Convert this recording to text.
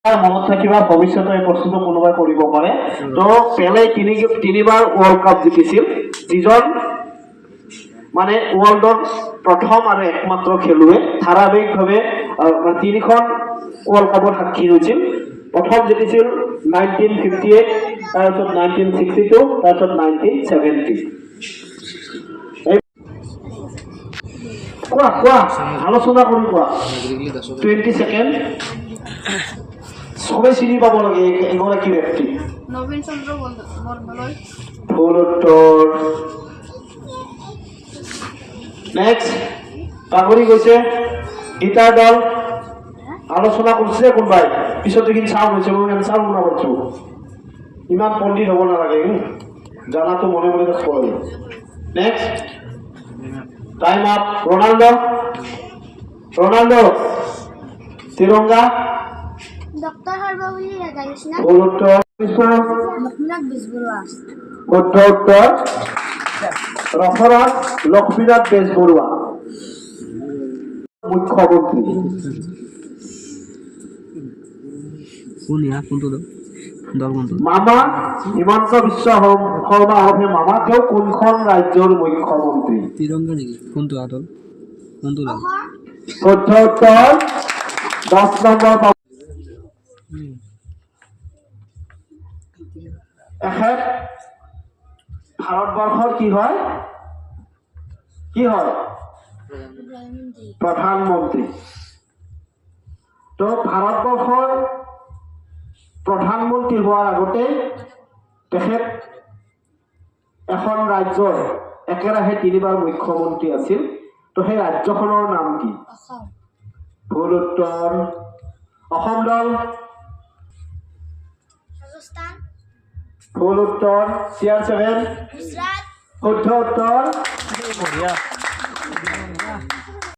মনত থাকিবা ভৱিষ্যতে এই প্ৰশ্নটো কোনোবাই কৰিব পাৰে তো পেলে তিনিবাৰ ৱৰ্ল্ড কাপ জিকিছিল যিজন মানে ৱৰ্ল্ডৰ প্ৰথম আৰু একমাত্ৰ খেলুৱৈ ধাৰাবাহিকভাৱে তিনিখন ৱৰ্ল্ড কাপৰ সাক্ষী হৈছিল প্ৰথম জিকিছিল 1958 তাৰপিছত 1962 তাৰপিছত 1970 কোৱা কোৱা আলোচনা কৰি কোৱা 20 সেকেন্ড সবাই চিনি পাব লাগে এগৰাকী ব্যক্তি নবীন চন্দ্ৰ বৰদলৈ ভুল উত্তৰ নেক্সট পাহৰি গৈছে গীতাৰ দল আলোচনা কৰিছে কোনবাই পিছত দেখিন চাউন হৈছে মই এনচাৰ শুনা পাইছো ইমান পণ্ডিত হ'ব নালাগে জানাটো মনে মনে কাজ কৰিব next time up Ronaldo Tiranga doctor Sarvepalli Radhakrishna ভুল উত্তৰ লক্ষ্মীনাথ বেজবৰুৱা শুদ্ধ উত্তৰ ৰসৰাজ লক্ষ্মীনাথ বেজবৰুৱা মুখ্যমন্ত্ৰী মামা হিমন্ত বিশ্ব শৰ্মা হবে মামা তেওঁ কোনখন ৰাজ্যৰ মুখ্যমন্ত্ৰী তিৰংগা নেকি কোনটো আদল কোনটো শুদ্ধ উত্তৰ 10 নম্বৰ এখেত ভাৰতবৰ্ষৰ কি হয় প্ৰধানমন্ত্ৰী তো ভাৰতবৰ্ষৰ প্ৰধানমন্ত্ৰী হোৱাৰ আগতে তেখেত এখন ৰাজ্যৰ একেৰাহে তিনিবাৰ মুখ্যমন্ত্ৰী আছিল তো সেই ৰাজ্যখনৰ নাম কি ভুল উত্তৰ অসম দল ৰাজস্থান ভুল উত্তৰ CR7 গুজৰাট শুদ্ধ উত্তৰ